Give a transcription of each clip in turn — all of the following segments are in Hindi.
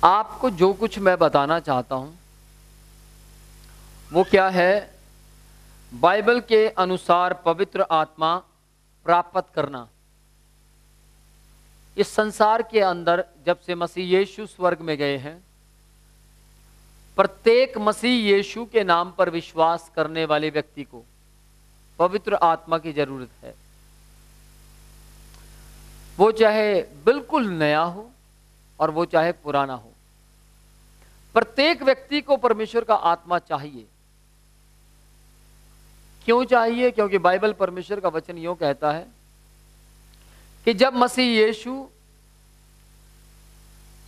आपको जो कुछ मैं बताना चाहता हूं वो क्या है, बाइबल के अनुसार पवित्र आत्मा प्राप्त करना। इस संसार के अंदर जब से मसीह यीशु स्वर्ग में गए हैं, प्रत्येक मसीह यीशु के नाम पर विश्वास करने वाले व्यक्ति को पवित्र आत्मा की जरूरत है। वो चाहे बिल्कुल नया हो और वो चाहे पुराना हो, प्रत्येक व्यक्ति को परमेश्वर का आत्मा चाहिए। क्यों चाहिए? क्योंकि बाइबल परमेश्वर का वचन यूं कहता है कि जब मसीह यीशु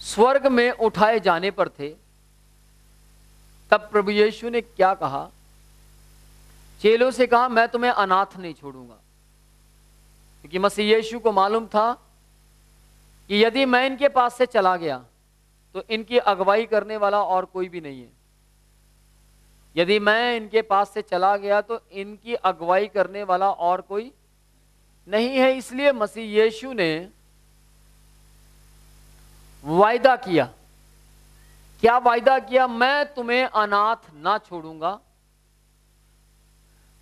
स्वर्ग में उठाए जाने पर थे, तब प्रभु यीशु ने क्या कहा? चेलों से कहा, मैं तुम्हें अनाथ नहीं छोड़ूंगा। क्योंकि मसीह यीशु को मालूम था कि यदि मैं इनके पास से चला गया तो इनकी अगुवाई करने वाला और कोई भी नहीं है। यदि मैं इनके पास से चला गया तो इनकी अगुवाई करने वाला और कोई नहीं है। इसलिए मसीह यीशु ने वायदा किया। क्या वायदा किया? मैं तुम्हें अनाथ ना छोड़ूंगा,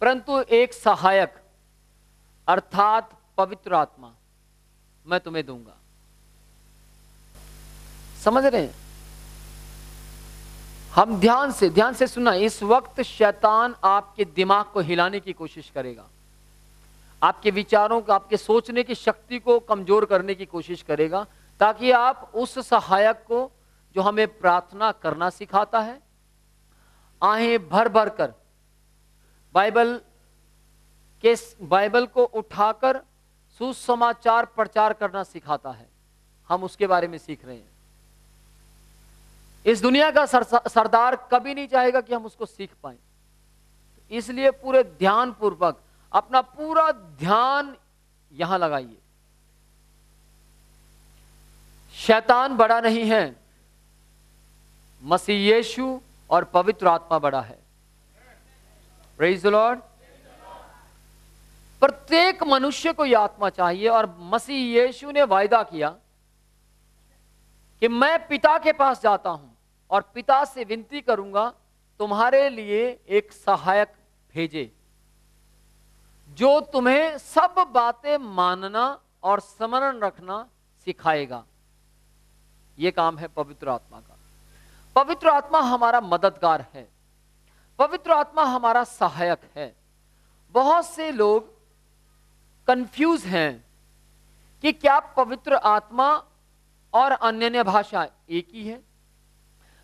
परंतु एक सहायक अर्थात पवित्र आत्मा मैं तुम्हें दूंगा। समझ रहे हैं? हम ध्यान से सुना। इस वक्त शैतान आपके दिमाग को हिलाने की कोशिश करेगा, आपके विचारों को, आपके सोचने की शक्ति को कमजोर करने की कोशिश करेगा, ताकि आप उस सहायक को जो हमें प्रार्थना करना सिखाता है, आहें भर भर कर बाइबल को उठाकर सुसमाचार प्रचार करना सिखाता है, हम उसके बारे में सीख रहे हैं। इस दुनिया का सरदार कभी नहीं चाहेगा कि हम उसको सीख पाएं। इसलिए पूरे ध्यान पूर्वक अपना पूरा ध्यान यहां लगाइए। शैतान बड़ा नहीं है, मसीह यीशु और पवित्र आत्मा बड़ा है। Praise the Lord. प्रत्येक मनुष्य को यह आत्मा चाहिए, और मसीह यीशु ने वायदा किया कि मैं पिता के पास जाता हूं और पिता से विनती करूंगा तुम्हारे लिए एक सहायक भेजे, जो तुम्हें सब बातें मानना और स्मरण रखना सिखाएगा। यह काम है पवित्र आत्मा का। पवित्र आत्मा हमारा मददगार है, पवित्र आत्मा हमारा सहायक है। बहुत से लोग कंफ्यूज हैं कि क्या पवित्र आत्मा और अन्य भाषा एक ही है?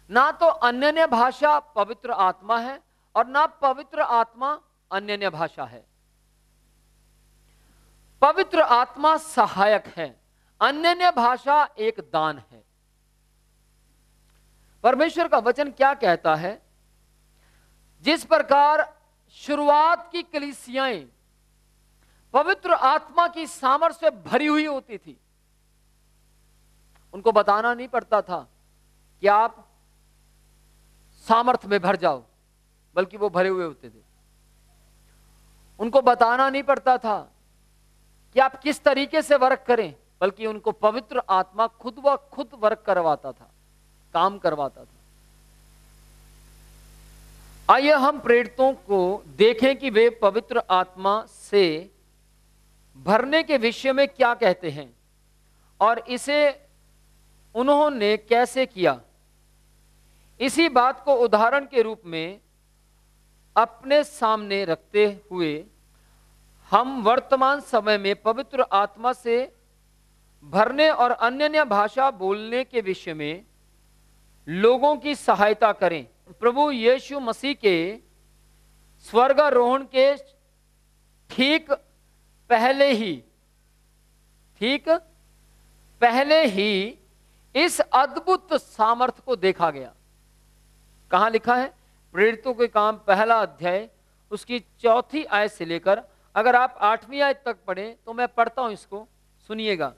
ना तो अन्य भाषा पवित्र आत्मा है और ना पवित्र आत्मा अन्य भाषा है। पवित्र आत्मा सहायक है, अन्य भाषा एक दान है। परमेश्वर का वचन क्या कहता है? जिस प्रकार शुरुआत की कलीसियाएं पवित्र आत्मा की सामर्थ्य से भरी हुई होती थी, उनको बताना नहीं पड़ता था कि आप सामर्थ्य में भर जाओ, बल्कि वो भरे हुए होते थे। उनको बताना नहीं पड़ता था कि आप किस तरीके से वर्क करें, बल्कि उनको पवित्र आत्मा खुद व खुद वर्क करवाता था, काम करवाता था। आइए हम प्रेरितों को देखें कि वे पवित्र आत्मा से भरने के विषय में क्या कहते हैं और इसे उन्होंने कैसे किया। इसी बात को उदाहरण के रूप में अपने सामने रखते हुए हम वर्तमान समय में पवित्र आत्मा से भरने और अन्य भाषा बोलने के विषय में लोगों की सहायता करें। प्रभु यीशु मसीह के स्वर्गारोहण के ठीक पहले ही इस अद्भुत सामर्थ को देखा गया। कहां लिखा है? प्रेरितों के काम पहला अध्याय उसकी 4 आयत से लेकर, अगर आप 8वीं आयत तक पढ़ें तो मैं पढ़ता हूं, इसको सुनिएगा।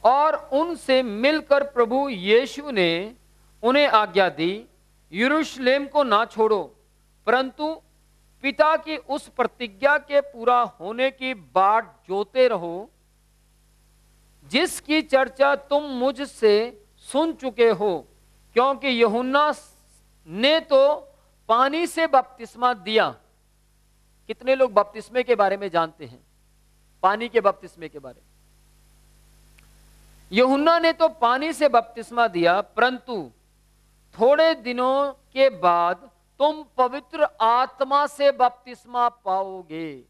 और उनसे मिलकर प्रभु यीशु ने उन्हें आज्ञा दी, यरूशलेम को ना छोड़ो, परंतु पिता की उस प्रतिज्ञा के पूरा होने की बाट जोते रहो, जिसकी चर्चा तुम मुझसे सुन चुके हो, क्योंकि यूहन्ना ने तो पानी से बपतिस्मा दिया। कितने लोग बपतिस्मे के बारे में जानते हैं? पानी के बपतिस्मे के बारे में। यूहन्ना ने तो पानी से बपतिस्मा दिया, परंतु थोड़े दिनों के बाद तुम पवित्र आत्मा से बपतिस्मा पाओगे।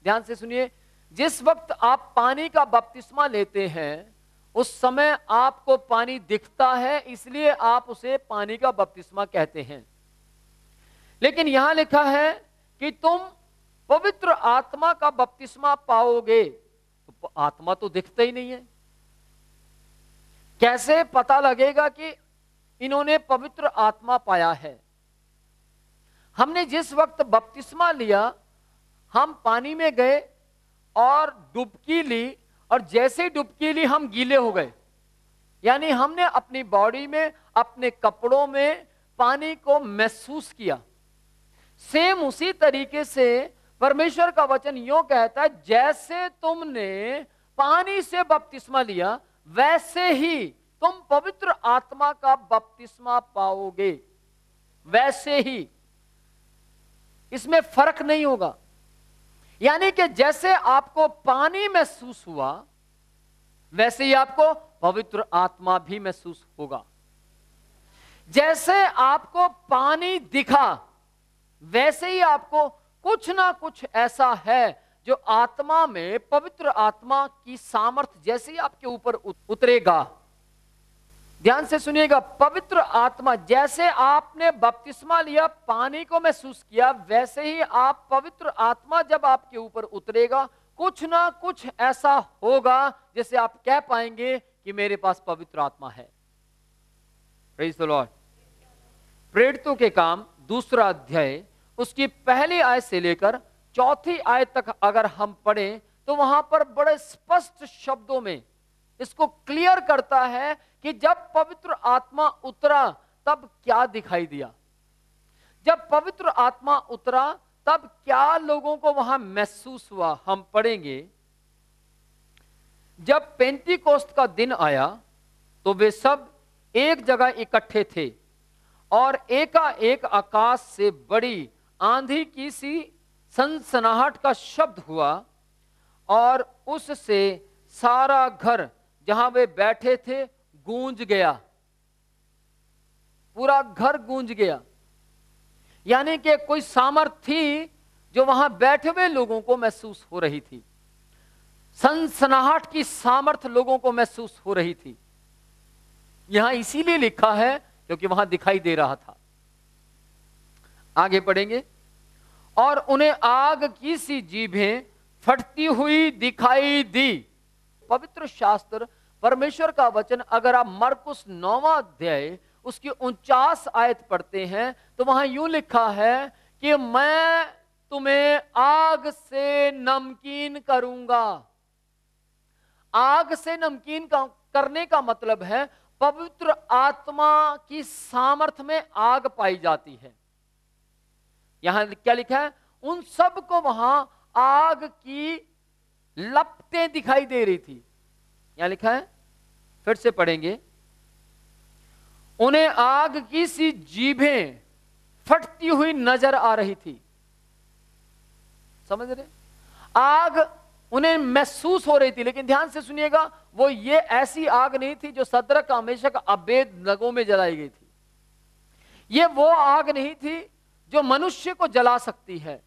ध्यान से सुनिए, जिस वक्त आप पानी का बपतिस्मा लेते हैं उस समय आपको पानी दिखता है, इसलिए आप उसे पानी का बपतिस्मा कहते हैं। लेकिन यहां लिखा है कि तुम पवित्र आत्मा का बपतिस्मा पाओगे। तो आत्मा तो दिखता ही नहीं है, कैसे पता लगेगा कि इन्होंने पवित्र आत्मा पाया है? हमने जिस वक्त बपतिस्मा लिया, हम पानी में गए और डुबकी ली, और जैसे ही डुबकी ली हम गीले हो गए। यानी हमने अपनी बॉडी में, अपने कपड़ों में पानी को महसूस किया। सेम उसी तरीके से परमेश्वर का वचन यूं कहता है, जैसे तुमने पानी से बपतिस्मा लिया वैसे ही तुम पवित्र आत्मा का बपतिस्मा पाओगे। वैसे ही, इसमें फर्क नहीं होगा। यानी कि जैसे आपको पानी महसूस हुआ वैसे ही आपको पवित्र आत्मा भी महसूस होगा। जैसे आपको पानी दिखा वैसे ही आपको कुछ ना कुछ ऐसा है जो आत्मा में, पवित्र आत्मा की सामर्थ जैसे ही आपके ऊपर उतरेगा। ध्यान से सुनिएगा, पवित्र आत्मा, जैसे आपने बपतिस्मा लिया, पानी को महसूस किया, वैसे ही आप, पवित्र आत्मा जब आपके ऊपर उतरेगा, कुछ ना कुछ ऐसा होगा जैसे आप कह पाएंगे कि मेरे पास पवित्र आत्मा है। Praise the Lord. प्रेरितों के काम 2 अध्याय उसकी पहली आयत से लेकर 4 आयत तक अगर हम पढ़ें तो वहां पर बड़े स्पष्ट शब्दों में इसको क्लियर करता है कि जब पवित्र आत्मा उतरा तब क्या दिखाई दिया। जब पवित्र आत्मा उतरा तब क्या लोगों को वहां महसूस हुआ, हम पढ़ेंगे। जब पेंतीकोस्त का दिन आया तो वे सब एक जगह इकट्ठे थे और एकाएक आकाश से बड़ी आंधी की सी सनसनाहट का शब्द हुआ और उससे सारा घर जहां वे बैठे थे गूंज गया। पूरा घर गूंज गया। यानी कि कोई सामर्थ थी जो वहां बैठे हुए लोगों को महसूस हो रही थी। सनसनाहट की सामर्थ लोगों को महसूस हो रही थी। यहां इसीलिए लिखा है क्योंकि वहां दिखाई दे रहा था। आगे पढ़ेंगे। और उन्हें आग की सी जीभें फटती हुई दिखाई दी। पवित्र शास्त्र, परमेश्वर का वचन, अगर आप मरकुस 9वां अध्याय उसकी 49 आयत पढ़ते हैं तो वहां यूं लिखा है कि मैं तुम्हें आग से नमकीन करूंगा। आग से नमकीन करने का मतलब है पवित्र आत्मा की सामर्थ में आग पाई जाती है। यहां क्या लिखा है? उन सब को वहां आग की लपटें दिखाई दे रही थी। यहां लिखा है, फिर से पढ़ेंगे। उन्हें आग की सी जीभें फटती हुई नजर आ रही थी। समझ रहे? आग उन्हें महसूस हो रही थी। लेकिन ध्यान से सुनिएगा, वो ये ऐसी आग नहीं थी जो सदरक, मेशक, अबेदनगो में जलाई गई थी। ये वो आग नहीं थी जो मनुष्य को जला सकती है।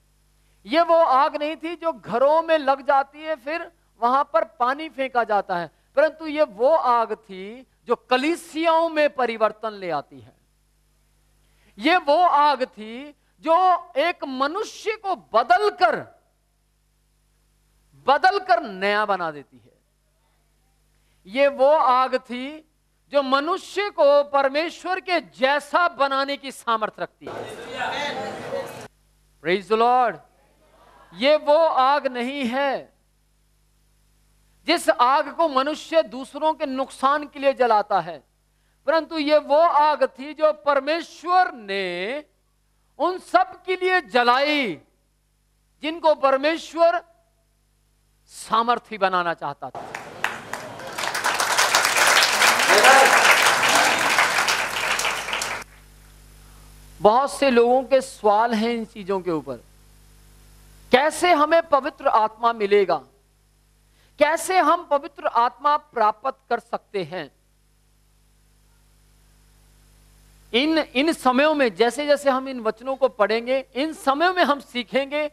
ये वो आग नहीं थी जो घरों में लग जाती है फिर वहां पर पानी फेंका जाता है। परंतु ये वो आग थी जो कलीसियाओं में परिवर्तन ले आती है। ये वो आग थी जो एक मनुष्य को बदलकर नया बना देती है। ये वो आग थी जो मनुष्य को परमेश्वर के जैसा बनाने की सामर्थ रखती है। Praise the Lord. ये वो आग नहीं है जिस आग को मनुष्य दूसरों के नुकसान के लिए जलाता है, परंतु ये वो आग थी जो परमेश्वर ने उन सब के लिए जलाई जिनको परमेश्वर सामर्थी बनाना चाहता था। बहुत से लोगों के सवाल हैं इन चीजों के ऊपर। कैसे हमें पवित्र आत्मा मिलेगा, कैसे हम पवित्र आत्मा प्राप्त कर सकते हैं। इन समयों में जैसे जैसे हम इन वचनों को पढ़ेंगे, इन समयों में हम सीखेंगे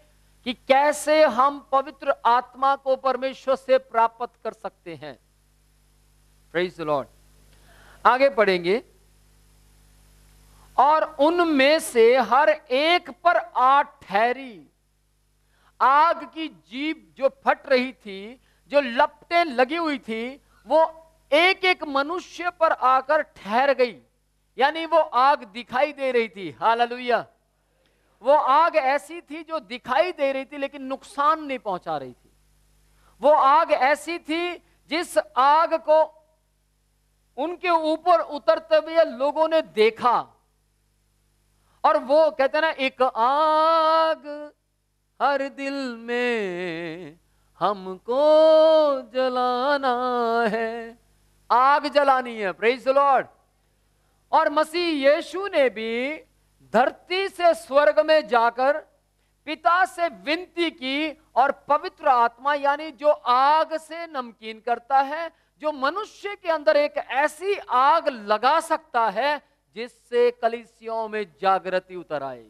कि कैसे हम पवित्र आत्मा को परमेश्वर से प्राप्त कर सकते हैं। Praise the Lord. आगे पढ़ेंगे। और उनमें से हर एक पर आग ठहरी। आग की जीभ जो फट रही थी, जो लपटें लगी हुई थी, वो एक एक मनुष्य पर आकर ठहर गई। यानी वो आग दिखाई दे रही थी। हालेलुया। वो आग ऐसी थी जो दिखाई दे रही थी लेकिन नुकसान नहीं पहुंचा रही थी। वो आग ऐसी थी जिस आग को उनके ऊपर उतरते हुए लोगों ने देखा। और वो कहते हैं ना, एक आग हर दिल में हमको जलाना है। आग जलानी है। Praise the Lord. और मसीह यीशु ने भी धरती से स्वर्ग में जाकर पिता से विनती की और पवित्र आत्मा यानी जो आग से नमकीन करता है, जो मनुष्य के अंदर एक ऐसी आग लगा सकता है जिससे कलीसियों में जागृति उतर आए।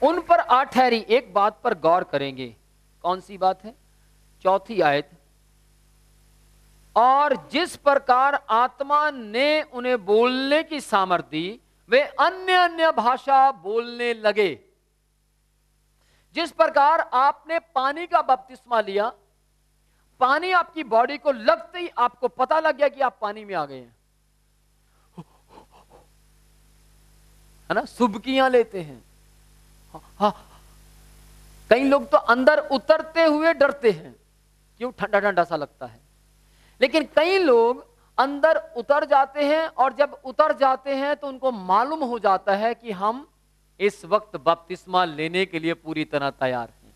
उन पर आ ठहरी। एक बात पर गौर करेंगे। कौन सी बात है? चौथी आयत। और जिस प्रकार आत्मा ने उन्हें बोलने की सामर्थ दी, वे अन्य अन्य भाषा बोलने लगे। जिस प्रकार आपने पानी का बपतिस्मा लिया, पानी आपकी बॉडी को लगते ही आपको पता लग गया कि आप पानी में आ गए हैं, है ना? सुबकियां लेते हैं। हाँ, कई लोग तो अंदर उतरते हुए डरते हैं, क्यों? ठंडा ठंडा सा लगता है। लेकिन कई लोग अंदर उतर जाते हैं और जब उतर जाते हैं तो उनको मालूम हो जाता है कि हम इस वक्त बपतिस्मा लेने के लिए पूरी तरह तैयार हैं।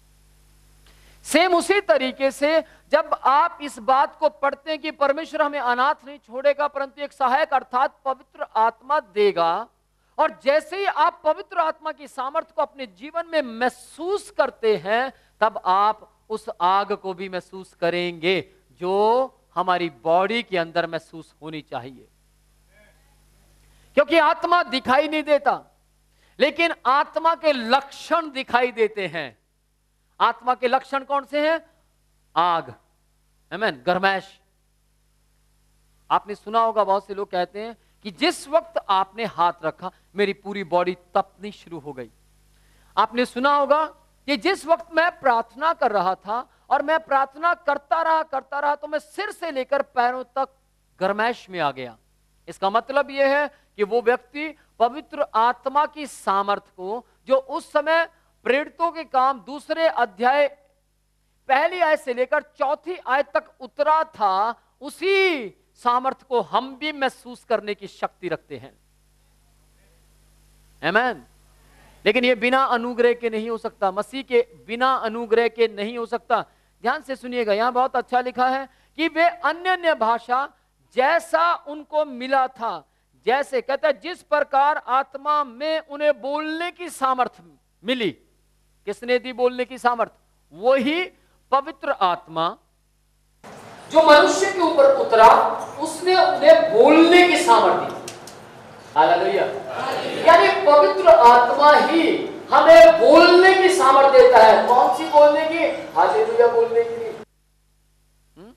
सेम उसी तरीके से जब आप इस बात को पढ़ते हैं कि परमेश्वर हमें अनाथ नहीं छोड़ेगा परंतु एक सहायक अर्थात पवित्र आत्मा देगा, और जैसे ही आप पवित्र आत्मा की सामर्थ्य को अपने जीवन में महसूस करते हैं, तब आप उस आग को भी महसूस करेंगे जो हमारी बॉडी के अंदर महसूस होनी चाहिए। क्योंकि आत्मा दिखाई नहीं देता, लेकिन आत्मा के लक्षण दिखाई देते हैं। आत्मा के लक्षण कौन से हैं? आग, आमीन, गरमाइश। आपने सुना होगा, बहुत से लोग कहते हैं कि जिस वक्त आपने हाथ रखा मेरी पूरी बॉडी तपनी शुरू हो गई। आपने सुना होगा कि जिस वक्त मैं प्रार्थना कर रहा था और मैं प्रार्थना करता रहा तो मैं सिर से लेकर पैरों तक गरमाइश में आ गया। इसका मतलब यह है कि वो व्यक्ति पवित्र आत्मा की सामर्थ को, जो उस समय प्रेरितों के काम दूसरे अध्याय पहली आयत से लेकर चौथी आयत तक उतरा था, उसी सामर्थ को हम भी महसूस करने की शक्ति रखते हैं। आमीन। लेकिन यह बिना अनुग्रह के नहीं हो सकता, मसीह के बिना अनुग्रह के नहीं हो सकता। ध्यान से सुनिएगा, यहां बहुत अच्छा लिखा है कि वे अन्य अन्य भाषा जैसा उनको मिला था, जैसे कहता है जिस प्रकार आत्मा में उन्हें बोलने की सामर्थ मिली। किसने दी बोलने की सामर्थ? वही पवित्र आत्मा जो मनुष्य के ऊपर उतरा, उसने उन्हें बोलने की सामर्थ दी। हालेलुया। यानी पवित्र आत्मा ही हमें बोलने की सामर्थ देता है। कौन सी बोलने की? हालेलुया बोलने की नहीं।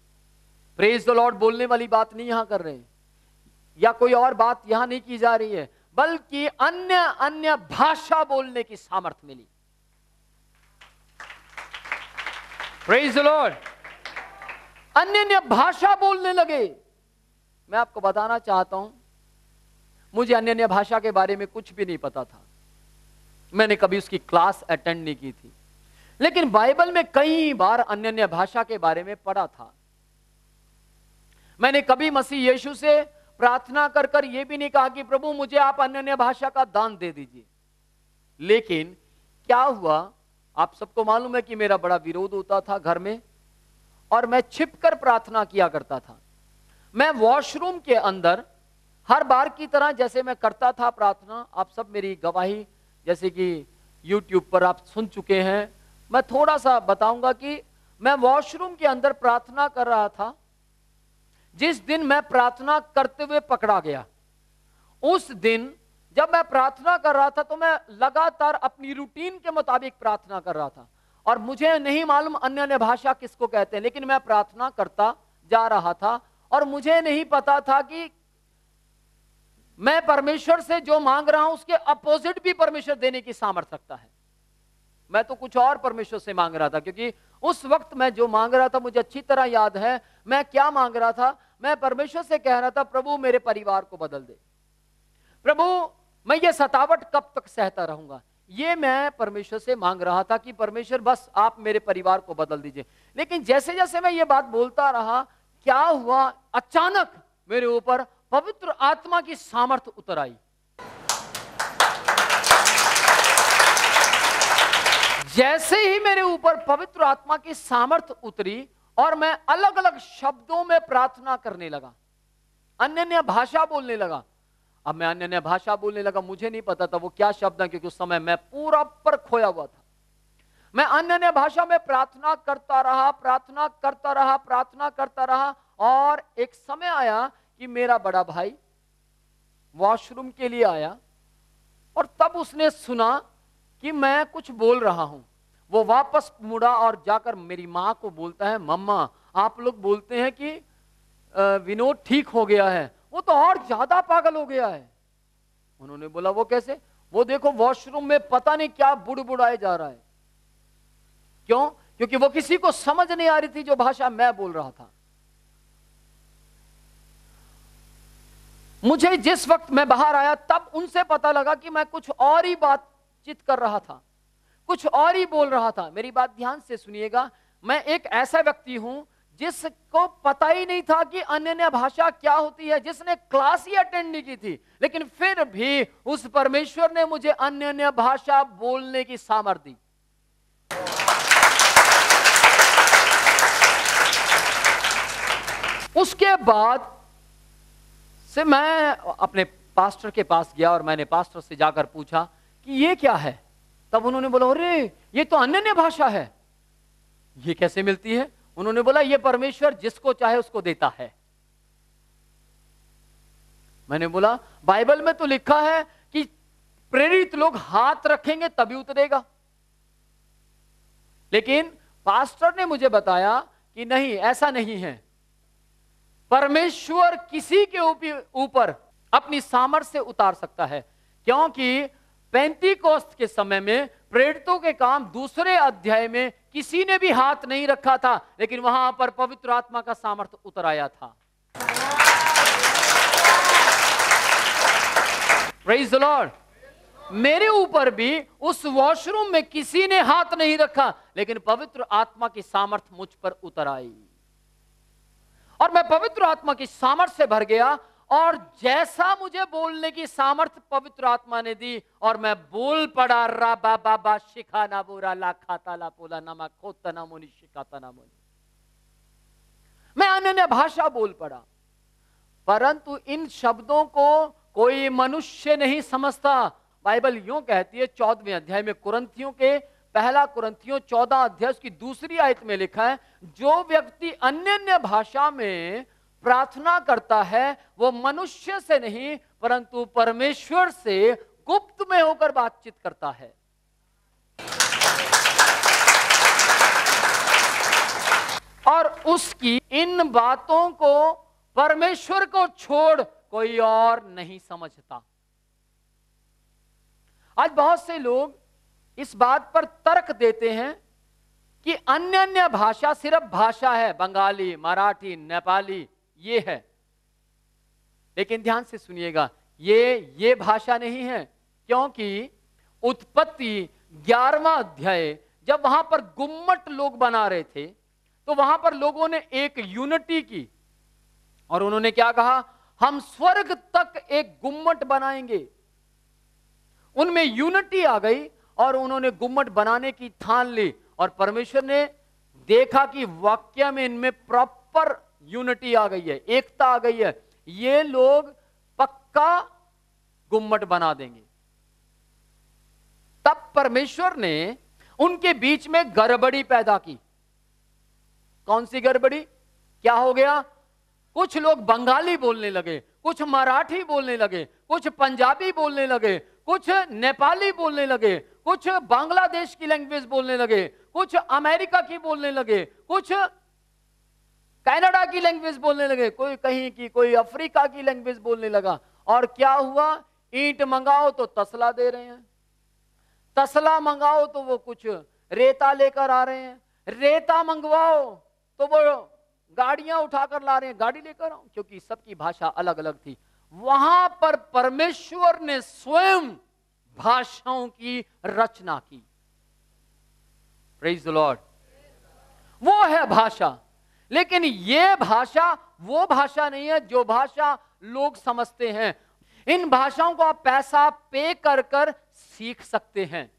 प्रेज द लॉर्ड बोलने वाली बात नहीं यहां कर रहे हैं, या कोई और बात यहां नहीं की जा रही है, बल्कि अन्य अन्य भाषा बोलने की सामर्थ मिली। Praise the Lord. अन्य अन्य भाषा बोलने लगे। मैं आपको बताना चाहता हूं, मुझे अन्य अन्य भाषा के बारे में कुछ भी नहीं पता था, मैंने कभी उसकी क्लास अटेंड नहीं की थी, लेकिन बाइबल में कई बार अन्य अन्य भाषा के बारे में पढ़ा था। मैंने कभी मसीह यीशु से प्रार्थना कर कर यह भी नहीं कहा कि प्रभु मुझे आप अन्य अन्य भाषा का दान दे दीजिए। लेकिन क्या हुआ, आप सबको मालूम है कि मेरा बड़ा विरोध होता था घर में, और मैं छिपकर प्रार्थना किया करता था। मैं वॉशरूम के अंदर हर बार की तरह जैसे मैं करता था प्रार्थना, आप सब मेरी गवाही जैसे कि YouTube पर आप सुन चुके हैं, मैं थोड़ा सा बताऊंगा कि मैं वॉशरूम के अंदर प्रार्थना कर रहा था। जिस दिन मैं प्रार्थना करते हुए पकड़ा गया, उस दिन जब मैं प्रार्थना कर रहा था तो मैं लगातार अपनी रूटीन के मुताबिक प्रार्थना कर रहा था, और मुझे नहीं मालूम अन्य अन्य भाषा किसको कहते हैं, लेकिन मैं प्रार्थना करता जा रहा था और मुझे नहीं पता था कि मैं परमेश्वर से जो मांग रहा हूं उसके अपोजिट भी परमेश्वर देने की सामर्थ्य रखता है। मैं तो कुछ और परमेश्वर से मांग रहा था, क्योंकि उस वक्त मैं जो मांग रहा था मुझे अच्छी तरह याद है। मैं क्या मांग रहा था? मैं परमेश्वर से कह रहा था, प्रभु मेरे परिवार को बदल दे, प्रभु मैं ये सतावट कब तक सहता रहूंगा। ये मैं परमेश्वर से मांग रहा था कि परमेश्वर बस आप मेरे परिवार को बदल दीजिए। लेकिन जैसे जैसे मैं ये बात बोलता रहा, क्या हुआ, अचानक मेरे ऊपर पवित्र आत्मा की सामर्थ्य उतर आई। जैसे ही मेरे ऊपर पवित्र आत्मा की सामर्थ्य उतरी और मैं अलग अलग शब्दों में प्रार्थना करने लगा, अन्य अन्य भाषा बोलने लगा। अब मैं अन्य अन्य भाषा बोलने लगा, मुझे नहीं पता था वो क्या शब्द है, क्योंकि उस समय मैं पूरा पर खोया हुआ था। मैं अन्य अन्य भाषा में प्रार्थना करता रहा, प्रार्थना करता रहा, प्रार्थना करता रहा, और एक समय आया कि मेरा बड़ा भाई वॉशरूम के लिए आया और तब उसने सुना कि मैं कुछ बोल रहा हूं। वो वापस मुड़ा और जाकर मेरी मां को बोलता है, मम्मा आप लोग बोलते हैं कि विनोद ठीक हो गया है, वो तो और ज्यादा पागल हो गया है। उन्होंने बोला वो कैसे? वो देखो वॉशरूम में पता नहीं क्या बुड़बुड़ाए जा रहा है। क्यों? क्योंकि वो किसी को समझ नहीं आ रही थी जो भाषा मैं बोल रहा था। मुझे जिस वक्त मैं बाहर आया तब उनसे पता लगा कि मैं कुछ और ही बातचीत कर रहा था, कुछ और ही बोल रहा था। मेरी बात ध्यान से सुनिएगा, मैं एक ऐसा व्यक्ति हूं जिसको पता ही नहीं था कि अन्य भाषा क्या होती है, जिसने क्लास ही अटेंड नहीं की थी, लेकिन फिर भी उस परमेश्वर ने मुझे अन्य भाषा बोलने की सामर्थ्य दी। उसके बाद से मैं अपने पास्टर के पास गया और मैंने पास्टर से जाकर पूछा कि ये क्या है। तब उन्होंने बोला, अरे ये तो अन्य भाषा है, ये कैसे मिलती है? उन्होंने बोला ये परमेश्वर जिसको चाहे उसको देता है। मैंने बोला बाइबल में तो लिखा है कि प्रेरित लोग हाथ रखेंगे तभी उतरेगा, लेकिन पास्टर ने मुझे बताया कि नहीं, ऐसा नहीं है। परमेश्वर किसी के ऊपर अपनी सामर्थ्य से उतार सकता है, क्योंकि पेंतीकोस्त के समय में प्रेरितों के काम दूसरे अध्याय में किसी ने भी हाथ नहीं रखा था, लेकिन वहां पर पवित्र आत्मा का सामर्थ्य उतर आया था। Praise the Lord. मेरे ऊपर भी उस वॉशरूम में किसी ने हाथ नहीं रखा, लेकिन पवित्र आत्मा की सामर्थ्य मुझ पर उतर आई और मैं पवित्र आत्मा की सामर्थ्य से भर गया। और जैसा मुझे बोलने की सामर्थ्य पवित्र आत्मा ने दी और मैं बोल पड़ा, रा बा बा बा शिखा ना बोरा ला खाता ला पोला नमा खोतना मोनी शिकाता ना मोनी, मैं अन्य भाषा बोल पड़ा। परंतु इन शब्दों को कोई मनुष्य नहीं समझता। बाइबल यूं कहती है 14वें अध्याय में, कुरिन्थियों के पहला कुरिन्थियों 14 अध्याय की दूसरी आयत में लिखा है, जो व्यक्ति अन्य भाषा में प्रार्थना करता है वो मनुष्य से नहीं परंतु परमेश्वर से गुप्त में होकर बातचीत करता है। और उसकी इन बातों को परमेश्वर को छोड़ कोई और नहीं समझता। आज बहुत से लोग इस बात पर तर्क देते हैं कि अन्य भाषा सिर्फ भाषा है, बंगाली, मराठी, नेपाली ये है, लेकिन ध्यान से सुनिएगा, ये भाषा नहीं है। क्योंकि उत्पत्ति 11वां अध्याय जब वहां पर गुम्मट लोग बना रहे थे तो वहां पर लोगों ने एक यूनिटी की और उन्होंने क्या कहा, हम स्वर्ग तक एक गुम्मट बनाएंगे। उनमें यूनिटी आ गई और उन्होंने गुम्मट बनाने की ठान ली और परमेश्वर ने देखा कि वाक्य में इनमें प्रॉपर यूनिटी आ गई है, एकता आ गई है, ये लोग पक्का गुम्मट बना देंगे। तब परमेश्वर ने उनके बीच में गड़बड़ी पैदा की। कौन सी गड़बड़ी? क्या हो गया? कुछ लोग बंगाली बोलने लगे, कुछ मराठी बोलने लगे, कुछ पंजाबी बोलने लगे, कुछ नेपाली बोलने लगे, कुछ बांग्लादेश की लैंग्वेज बोलने लगे, कुछ अमेरिका की बोलने लगे, कुछ कनाडा की लैंग्वेज बोलने लगे, कोई कहीं की, कोई अफ्रीका की लैंग्वेज बोलने लगा। और क्या हुआ? ईंट मंगाओ तो तसला दे रहे हैं, तसला मंगाओ तो वो कुछ रेता लेकर आ रहे हैं, रेता मंगवाओ तो वो गाड़ियां उठाकर ला रहे हैं, गाड़ी लेकर आओ, क्योंकि सबकी भाषा अलग अलग थी। वहां पर परमेश्वर ने स्वयं भाषाओं की रचना की। Praise the Lord. वो है भाषा, लेकिन ये भाषा वो भाषा नहीं है जो भाषा लोग समझते हैं। इन भाषाओं को आप पैसा पे कर कर सीख सकते हैं,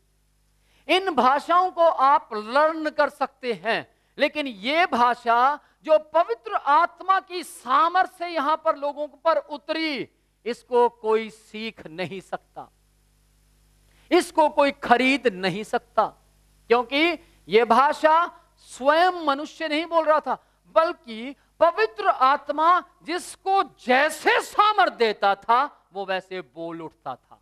इन भाषाओं को आप लर्न कर सकते हैं, लेकिन ये भाषा जो पवित्र आत्मा की सामर्थ्य से यहां पर लोगों पर उतरी, इसको कोई सीख नहीं सकता, इसको कोई खरीद नहीं सकता, क्योंकि यह भाषा स्वयं मनुष्य नहीं बोल रहा था, बल्कि पवित्र आत्मा जिसको जैसे सामर्थ्य देता था वो वैसे बोल उठता था।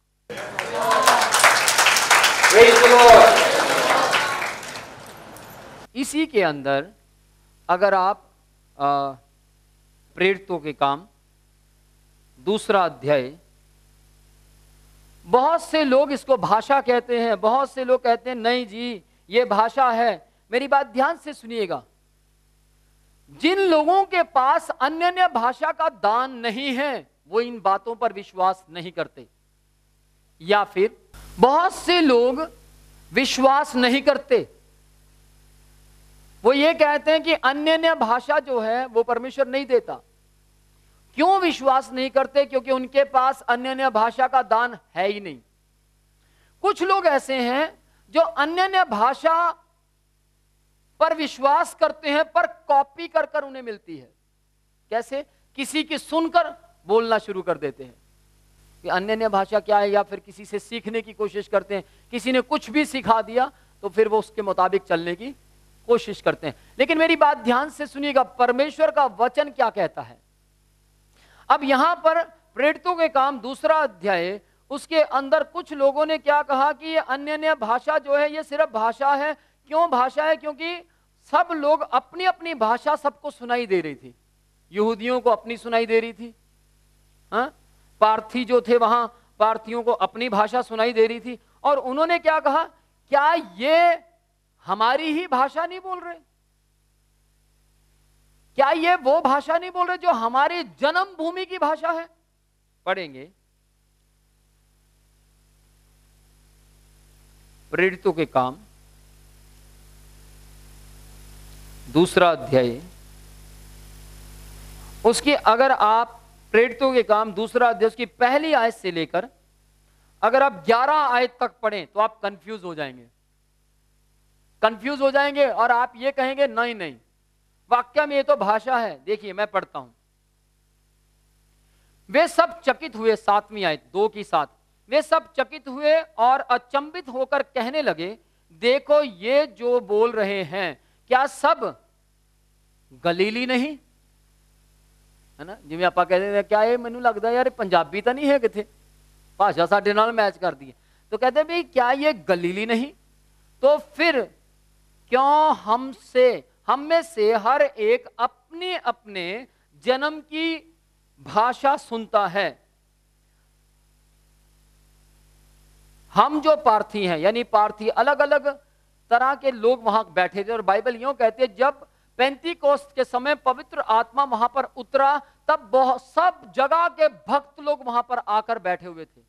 इसी के अंदर अगर आप प्रेरितों के काम 2 अध्याय, बहुत से लोग इसको भाषा कहते हैं, बहुत से लोग कहते हैं नहीं जी ये भाषा है। मेरी बात ध्यान से सुनिएगा, जिन लोगों के पास अन्य भाषा का दान नहीं है वो इन बातों पर विश्वास नहीं करते, या फिर बहुत से लोग विश्वास नहीं करते, वो ये कहते हैं कि अन्य भाषा जो है वो परमेश्वर नहीं देता। क्यों विश्वास नहीं करते? क्योंकि उनके पास अन्य भाषा का दान है ही नहीं। कुछ लोग ऐसे हैं जो अन्य भाषा पर विश्वास करते हैं पर कॉपी कर कर उन्हें मिलती है। कैसे? किसी की सुनकर बोलना शुरू कर देते हैं कि अन्य भाषा क्या है, या फिर किसी से सीखने की कोशिश करते हैं, किसी ने कुछ भी सिखा दिया तो फिर वो उसके मुताबिक चलने की कोशिश करते हैं। लेकिन मेरी बात ध्यान से सुनिएगा, परमेश्वर का वचन क्या कहता है। अब यहां पर प्रेरितों के काम 2 अध्याय, उसके अंदर कुछ लोगों ने क्या कहा कि ये अन्य भाषा जो है ये सिर्फ भाषा है। क्यों भाषा है? क्योंकि सब लोग अपनी अपनी भाषा सबको सुनाई दे रही थी। यहूदियों को अपनी सुनाई दे रही थी, हाँ? पार्थी जो थे वहां पार्थियों को अपनी भाषा सुनाई दे रही थी, और उन्होंने क्या कहा, क्या ये हमारी ही भाषा नहीं बोल रहे? क्या ये वो भाषा नहीं बोल रहे जो हमारी जन्मभूमि की भाषा है? पढ़ेंगे प्रेरितों के काम 2 अध्याय, उसकी अगर आप प्रेरितों के काम 2 अध्याय उसकी पहली आयत से लेकर अगर आप 11 आयत तक पढ़ें तो आप कंफ्यूज हो जाएंगे, कंफ्यूज हो जाएंगे, और आप ये कहेंगे नहीं नहीं वाक्य में ये तो भाषा है। देखिए मैं पढ़ता हूं। वे सब चकित हुए, 7वीं आयत 2 की 7, वे सब चकित हुए और अचंभित होकर कहने लगे, देखो ये जो बोल रहे हैं क्या सब गलीली नहीं? है ना, जिवें आप कहते हैं क्या ये मैनू लगता यार पंजाबी तो नहीं है, किथे भाषा साडे नाल मैच कर दी है। तो कहते भाई क्या ये गलीली नहीं? तो फिर क्यों हम में से हर एक अपने अपने जन्म की भाषा सुनता है? हम जो पार्थी हैं, यानी पार्थी अलग अलग तरह के लोग वहां बैठे थे, और बाइबल यूं कहती है जब पेंतीकोस्त के समय पवित्र आत्मा वहां पर उतरा तब बहुत सब जगह के भक्त लोग वहां पर आकर बैठे हुए थे,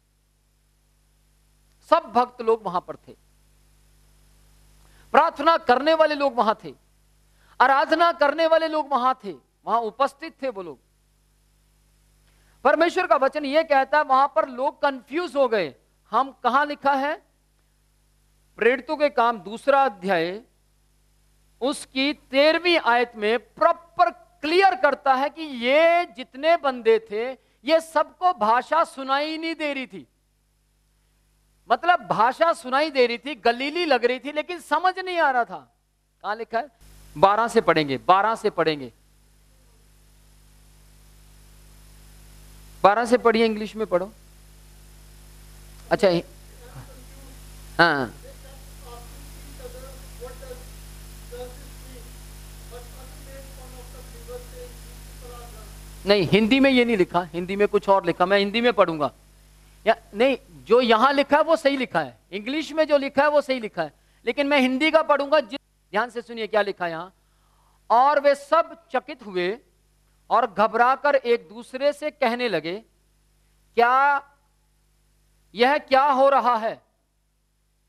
सब भक्त लोग वहां पर थे, प्रार्थना करने वाले लोग वहां थे, आराधना करने वाले लोग वहां थे, वहां उपस्थित थे वो लोग। परमेश्वर का वचन यह कहता है वहां पर लोग कंफ्यूज हो गए। हम कहां लिखा है? प्रेरितों के काम 2 अध्याय उसकी 13वीं आयत में प्रॉपर क्लियर करता है कि ये जितने बंदे थे ये सबको भाषा सुनाई नहीं दे रही थी। मतलब भाषा सुनाई दे रही थी, गलीली लग रही थी, लेकिन समझ नहीं आ रहा था। कहां लिखा है? 12 से पढ़ेंगे, 12 से पढ़ेंगे, 12 से पढ़िए, इंग्लिश में पढ़ो। अच्छा, हाँ, नहीं हिंदी में ये नहीं लिखा, हिंदी में कुछ और लिखा, मैं हिंदी में पढ़ूंगा। या नहीं, जो यहां लिखा है वो सही लिखा है, इंग्लिश में जो लिखा है वो सही लिखा है, लेकिन मैं हिंदी का पढ़ूंगा। ध्यान से सुनिए क्या लिखा है यहां। और वे सब चकित हुए और घबराकर एक दूसरे से कहने लगे, क्या यह क्या हो रहा है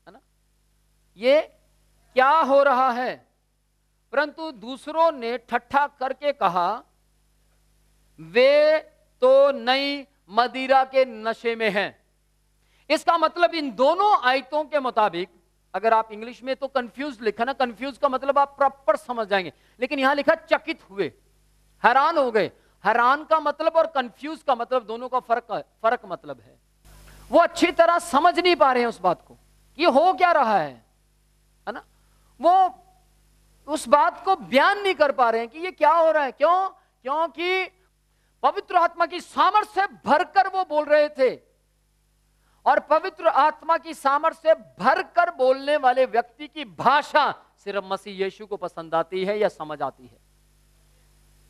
ना, ये क्या हो रहा है? परंतु दूसरों ने ठट्ठा करके कहा, वे तो नई मदिरा के नशे में हैं। इसका मतलब इन दोनों आयतों के मुताबिक, अगर आप इंग्लिश में तो कंफ्यूज लिखा ना, कंफ्यूज का मतलब आप प्रॉपर समझ जाएंगे, लेकिन यहां लिखा चकित हुए, हैरान हो गए। हैरान का मतलब और कंफ्यूज का मतलब दोनों का फर्क मतलब है। वो अच्छी तरह समझ नहीं पा रहे हैं उस बात को कि हो क्या रहा है ना, वो उस बात को बयान नहीं कर पा रहे हैं कि ये क्या हो रहा है। क्यों? क्योंकि पवित्र आत्मा की सामर्थ्य से भरकर वो बोल रहे थे, और पवित्र आत्मा की सामर्थ्य से भरकर बोलने वाले व्यक्ति की भाषा सिर्फ मसीह यीशु को पसंद आती है या समझ आती है,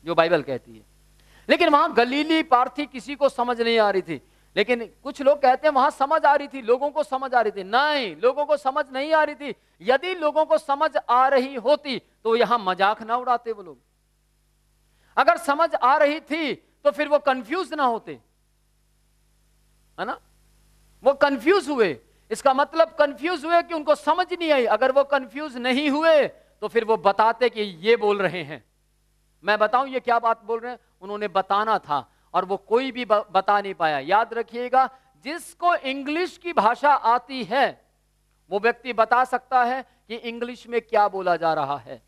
जो बाइबल कहती है। लेकिन वहां गलीली पार्थी किसी को समझ नहीं आ रही थी, लेकिन कुछ लोग कहते हैं वहां समझ आ रही थी, लोगों को समझ आ रही थी। नहीं, लोगों को समझ नहीं आ रही थी। यदि लोगों को समझ आ रही होती तो यहां मजाक ना उड़ाते वो लोग। अगर समझ आ रही थी तो फिर वो कंफ्यूज ना होते, है ना। वो कंफ्यूज हुए, इसका मतलब कंफ्यूज हुए कि उनको समझ नहीं आई। अगर वो कंफ्यूज नहीं हुए तो फिर वो बताते कि ये बोल रहे हैं। मैं बताऊं ये क्या बात बोल रहे हैं, उन्होंने बताना था और वो कोई भी बता नहीं पाया। याद रखिएगा, जिसको इंग्लिश की भाषा आती है वो व्यक्ति बता सकता है कि इंग्लिश में क्या बोला जा रहा है।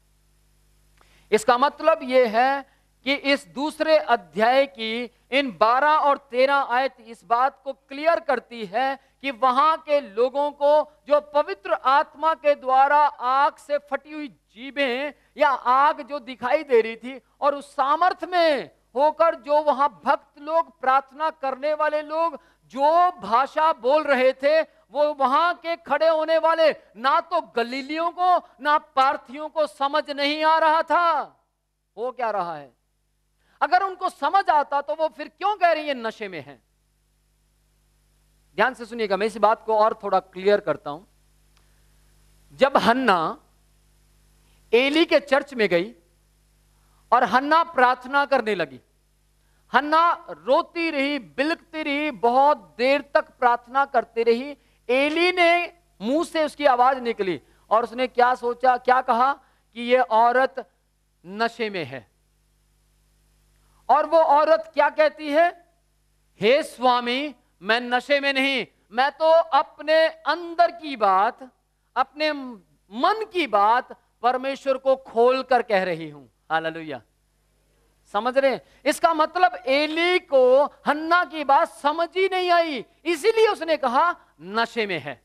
इसका मतलब यह है कि इस दूसरे अध्याय की इन 12 और 13 आयत इस बात को क्लियर करती है कि वहां के लोगों को जो पवित्र आत्मा के द्वारा आग से फटी हुई जीभें या आग जो दिखाई दे रही थी, और उस सामर्थ में होकर जो वहां भक्त लोग, प्रार्थना करने वाले लोग जो भाषा बोल रहे थे, वो वहां के खड़े होने वाले ना तो गलीलियों को ना पार्थियों को समझ नहीं आ रहा था वो क्या रहा है। अगर उनको समझ आता तो वो फिर क्यों कह रही है नशे में है। ध्यान से सुनिएगा, मैं इस बात को और थोड़ा क्लियर करता हूं। जब हन्ना एली के चर्च में गई और हन्ना प्रार्थना करने लगी, हन्ना रोती रही, बिलखती रही, बहुत देर तक प्रार्थना करती रही। एली ने मुंह से उसकी आवाज निकली और उसने क्या सोचा, क्या कहा कि ये औरत नशे में है। और वो औरत क्या कहती है, हे स्वामी, मैं नशे में नहीं, मैं तो अपने अंदर की बात, अपने मन की बात परमेश्वर को खोलकर कह रही हूं। हालेलुया, समझ रहे हैं। इसका मतलब एली को हन्ना की बात समझ ही नहीं आई, इसीलिए उसने कहा नशे में है,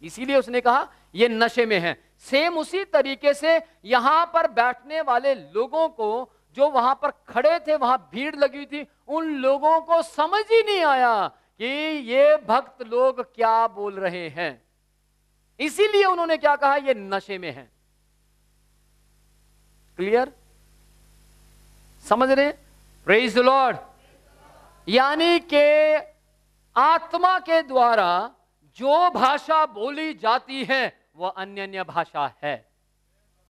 इसीलिए उसने कहा ये नशे में है। सेम उसी तरीके से यहां पर बैठने वाले लोगों को, जो वहां पर खड़े थे, वहां भीड़ लगी थी, उन लोगों को समझ ही नहीं आया कि ये भक्त लोग क्या बोल रहे हैं, इसीलिए उन्होंने क्या कहा, ये नशे में है। क्लियर, समझ रहे? Praise the Lord. यानी कि आत्मा के द्वारा जो भाषा बोली जाती है वह अन्य अन्य भाषा है।